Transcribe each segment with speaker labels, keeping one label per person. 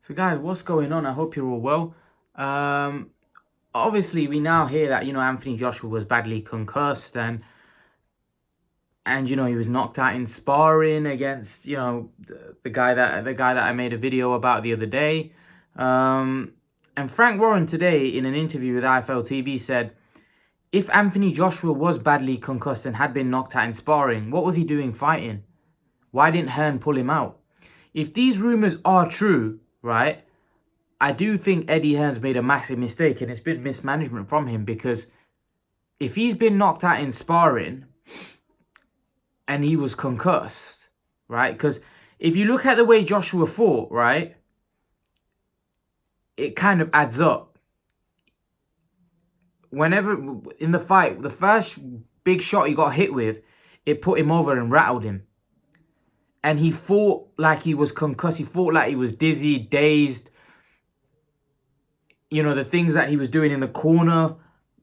Speaker 1: So guys, what's going on? I hope you're all well. Obviously we now hear that, Anthony Joshua was badly concussed and he was knocked out in sparring against, the guy that I made a video about the other day. And Frank Warren today in an interview with IFL TV said, if Anthony Joshua was badly concussed and had been knocked out in sparring, what was he doing fighting? Why didn't Hearn pull him out? If these rumors are true, right, I do think Eddie Hearn's made a massive mistake, and it's been mismanagement from him, because if he's been knocked out in sparring and he was concussed, right, because if you look at the way Joshua fought, right, it kind of adds up. Whenever in the fight, the first big shot he got hit with, it put him over and rattled him. And he fought like he was concussed. He fought like he was dizzy, dazed. The things that he was doing in the corner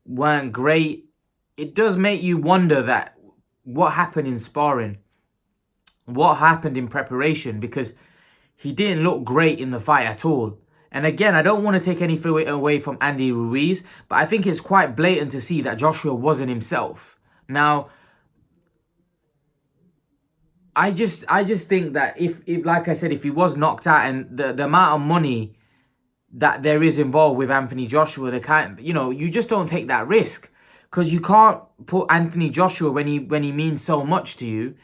Speaker 1: weren't great. It does make you wonder that what happened in sparring, what happened in preparation, because he didn't look great in the fight at all. And again, I don't want to take anything away from Andy Ruiz, but I think it's quite blatant to see that Joshua wasn't himself. Now, I just think that if like I said, if he was knocked out, and the amount of money that there is involved with Anthony Joshua, you just don't take that risk, because you can't put Anthony Joshua, when he means so much to you,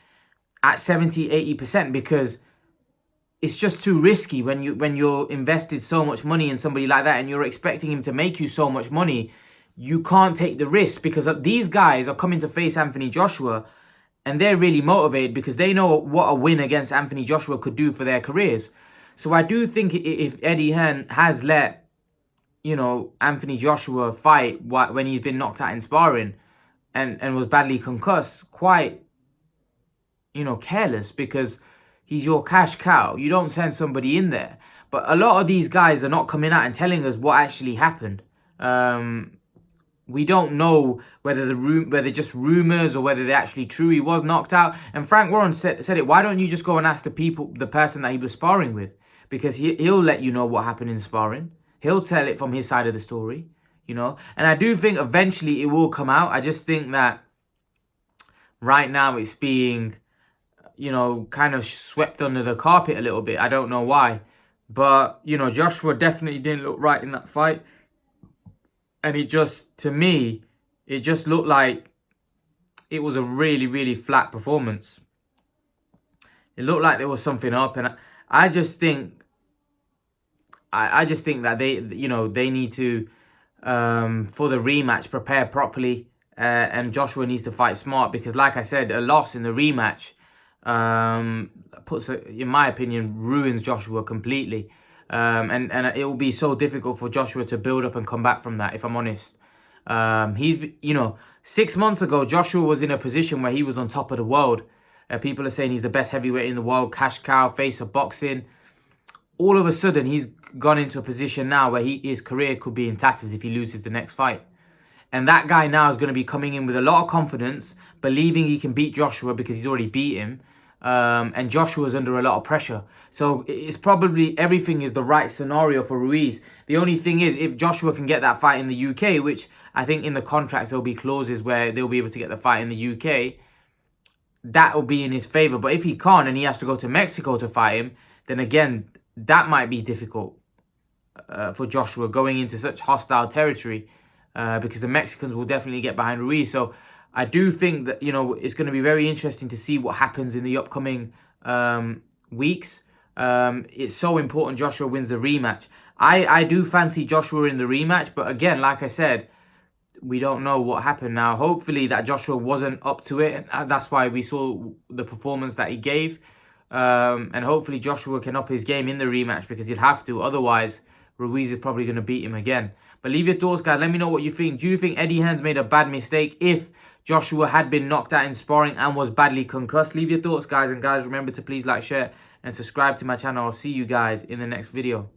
Speaker 1: at 70-80%, because it's just too risky when you're invested so much money in somebody like that and you're expecting him to make you so much money. You can't take the risk, because these guys are coming to face Anthony Joshua and they're really motivated because they know what a win against Anthony Joshua could do for their careers. So I do think if Eddie Hearn has let, Anthony Joshua fight when he's been knocked out in sparring and was badly concussed, quite, careless, because he's your cash cow. You don't send somebody in there. But a lot of these guys are not coming out and telling us what actually happened. We don't know whether just rumors or whether they're actually true. He was knocked out. And Frank Warren said it. Why don't you just go and ask the person that he was sparring with? Because he'll let you know what happened in sparring. He'll tell it from his side of the story, And I do think eventually it will come out. I just think that right now it's being, kind of swept under the carpet a little bit. I don't know why. But, Joshua definitely didn't look right in that fight. And to me, it just looked like it was a really, really flat performance. It looked like there was something up. And I just think that they need to, for the rematch, prepare properly. And Joshua needs to fight smart, because like I said, a loss in the rematch, in my opinion, ruins Joshua completely. And it will be so difficult for Joshua to build up and come back from that, if I'm honest. 6 months ago, Joshua was in a position where he was on top of the world. People are saying he's the best heavyweight in the world, cash cow, face of boxing. All of a sudden, he's gone into a position now where his career could be in tatters if he loses the next fight. And that guy now is going to be coming in with a lot of confidence, believing he can beat Joshua because he's already beat him. And Joshua's under a lot of pressure. So it's probably everything is the right scenario for Ruiz. The only thing is, if Joshua can get that fight in the UK, which I think in the contracts there'll be clauses where they'll be able to get the fight in the UK, that will be in his favor. But if he can't and he has to go to Mexico to fight him, then again, that might be difficult for Joshua going into such hostile territory, because the Mexicans will definitely get behind Ruiz. So I do think that, it's going to be very interesting to see what happens in the upcoming weeks. It's so important Joshua wins the rematch. I do fancy Joshua in the rematch, but again, like I said, we don't know what happened. Now, hopefully that Joshua wasn't up to it, and that's why we saw the performance that he gave. And hopefully Joshua can up his game in the rematch, because he'll have to. Otherwise, Ruiz is probably going to beat him again. But leave your thoughts, guys. Let me know what you think. Do you think Eddie Hearn's made a bad mistake if Joshua had been knocked out in sparring and was badly concussed? Leave your thoughts, guys. And guys, remember to please like, share, and subscribe to my channel. I'll see you guys in the next video.